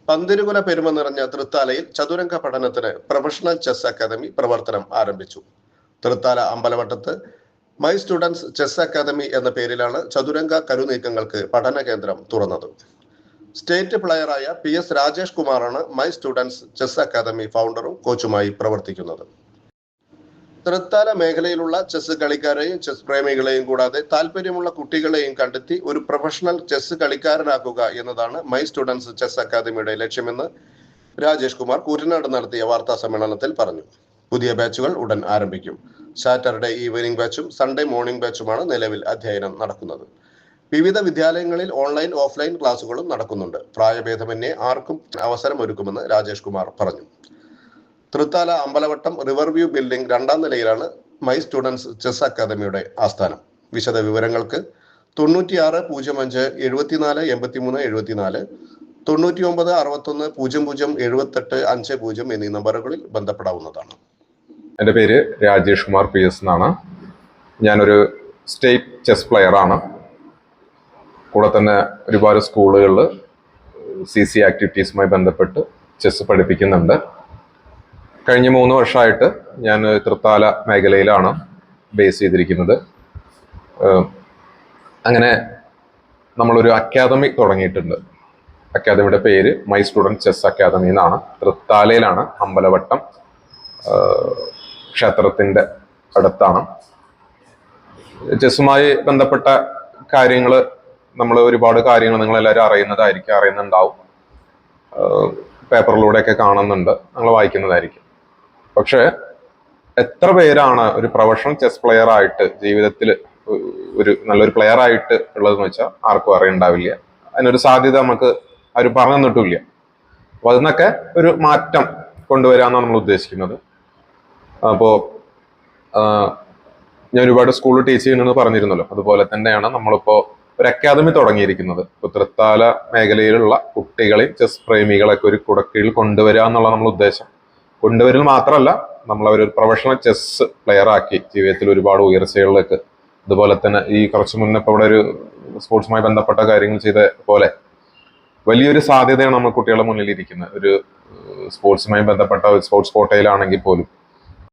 പന്തിരുകുല പെരുമ നിറഞ്ഞ തൃത്താലയിൽ ചതുരംഗ പഠനത്തിന് പ്രൊഫഷണൽ ചെസ് അക്കാദമി പ്രവർത്തനം ആരംഭിച്ചു. തൃത്താല അമ്പലവട്ടത്ത് മൈ സ്റ്റുഡൻസ് ചെസ് അക്കാദമി എന്ന പേരിലാണ് ചതുരംഗ കരുനീക്കങ്ങൾക്ക് പഠന കേന്ദ്രം തുറന്നത്. സ്റ്റേറ്റ് പ്ലെയറായ PS രാജേഷ് കുമാറാണ് മൈ സ്റ്റുഡൻസ് ചെസ് അക്കാദമി ഫൗണ്ടറും കോച്ചുമായി പ്രവർത്തിക്കുന്നത്. തൃത്താല മേഖലയിലുള്ള ചെസ് കളിക്കാരെയും ചെസ് പ്രേമികളെയും കൂടാതെ താല്പര്യമുള്ള കുട്ടികളെയും കണ്ടെത്തി ഒരു പ്രൊഫഷണൽ ചെസ് കളിക്കാരനാക്കുക എന്നതാണ് മൈ സ്റ്റുഡൻസ് ചെസ് അക്കാദമിയുടെ ലക്ഷ്യമെന്ന് രാജേഷ് കുമാർ കൂറ്റനാട് നടത്തിയ വാർത്താ സമ്മേളനത്തിൽ പറഞ്ഞു. പുതിയ ബാച്ചുകൾ ഉടൻ ആരംഭിക്കും. സാറ്റർഡേ ഈവനിംഗ് ബാച്ചും സൺഡേ മോർണിംഗ് ബാച്ചുമാണ് നിലവിൽ അധ്യയനം നടക്കുന്നത്. വിവിധ വിദ്യാലയങ്ങളിൽ ഓൺലൈൻ ഓഫ്ലൈൻ ക്ലാസുകളും നടക്കുന്നുണ്ട്. പ്രായഭേദമന്യേ ആർക്കും അവസരം ഒരുക്കുമെന്ന് രാജേഷ് കുമാർ പറഞ്ഞു. തൃത്താല അമ്പലവട്ടം റിവർവ്യൂ ബിൽഡിംഗ് 2ാം നിലയിലാണ് മൈ സ്റ്റുഡൻസ് ചെസ് അക്കാദമിയുടെ ആസ്ഥാനം. വിശദ വിവരങ്ങൾക്ക് 9605 74 83 74 99 61 00 78 50 എന്നീ നമ്പറുകളിൽ ബന്ധപ്പെടാവുന്നതാണ്. എൻ്റെ പേര് രാജേഷ് കുമാർ PS എന്നാണ്. ഞാനൊരു സ്റ്റേറ്റ് ചെസ് പ്ലെയർ ആണ്. കൂടെ തന്നെ ഒരുപാട് സ്കൂളുകളിൽ CC ആക്ടിവിറ്റീസുമായി ബന്ധപ്പെട്ട് ചെസ് പഠിപ്പിക്കുന്നുണ്ട്. കഴിഞ്ഞ 3 വർഷമായിട്ട് ഞാൻ തൃത്താല മേഖലയിലാണ് ബേസ് ചെയ്തിരിക്കുന്നത്. അങ്ങനെ നമ്മളൊരു അക്കാദമി തുടങ്ങിയിട്ടുണ്ട്. അക്കാദമിയുടെ പേര് മൈ സ്റ്റുഡൻസ് ചെസ് അക്കാദമി എന്നാണ്. തൃത്താലയിലാണ്, അമ്പലവട്ടം ക്ഷേത്രത്തിൻ്റെ അടുത്താണ്. ചെസ്സുമായി ബന്ധപ്പെട്ട കാര്യങ്ങൾ ഒരുപാട് കാര്യങ്ങൾ നിങ്ങളെല്ലാവരും അറിയുന്നുണ്ടാവും. പേപ്പറിലൂടെയൊക്കെ കാണുന്നുണ്ട്, നിങ്ങൾ വായിക്കുന്നതായിരിക്കും. പക്ഷേ എത്ര പേരാണ് ഒരു പ്രൊഫഷണൽ ചെസ് പ്ലെയർ ആയിട്ട് ജീവിതത്തിൽ ഒരു നല്ലൊരു പ്ലെയർ ആയിട്ട് ഉള്ളതെന്ന് വെച്ചാൽ ആർക്കും അറിയണ്ടാവില്ല. അതിനൊരു സാധ്യത നമുക്ക് ആരും പറഞ്ഞു തന്നിട്ടില്ല. അപ്പൊ അതിനൊക്കെ ഒരു മാറ്റം കൊണ്ടുവരാമെന്നാണ് നമ്മൾ ഉദ്ദേശിക്കുന്നത്. അപ്പോൾ ഞാൻ ഒരുപാട് സ്കൂളിൽ ടീച്ച് ചെയ്യുന്നെന്ന് പറഞ്ഞിരുന്നല്ലോ, അതുപോലെ തന്നെയാണ് നമ്മളിപ്പോൾ ഒരു അക്കാദമി തുടങ്ങിയിരിക്കുന്നത്. ഇപ്പോൾ തൃത്താല മേഖലയിലുള്ള കുട്ടികളെ ചെസ് പ്രേമികളൊക്കെ ഒരു കുടക്കീഴിൽ കൊണ്ടുവരിക എന്നുള്ള നമ്മുടെ ഉദ്ദേശം. കൊണ്ടുവരൽ മാത്രമല്ല, നമ്മളവരൊരു പ്രൊഫഷണൽ ചെസ് പ്ലെയർ ആക്കി ജീവിതത്തിൽ ഒരുപാട് ഉയർച്ചകളിലേക്ക്, അതുപോലെ തന്നെ ഈ കുറച്ച് മുന്നേ ഇപ്പോൾ ഇവിടെ ഒരു സ്പോർട്സുമായി ബന്ധപ്പെട്ട കാര്യങ്ങൾ ചെയ്ത പോലെ വലിയൊരു സാധ്യതയാണ് നമ്മൾ കുട്ടികളുടെ മുന്നിൽ ഇരിക്കുന്നത്. ഒരു സ്പോർട്സുമായി ബന്ധപ്പെട്ട സ്പോർട്സ് കോട്ടയിലാണെങ്കിൽ പോലും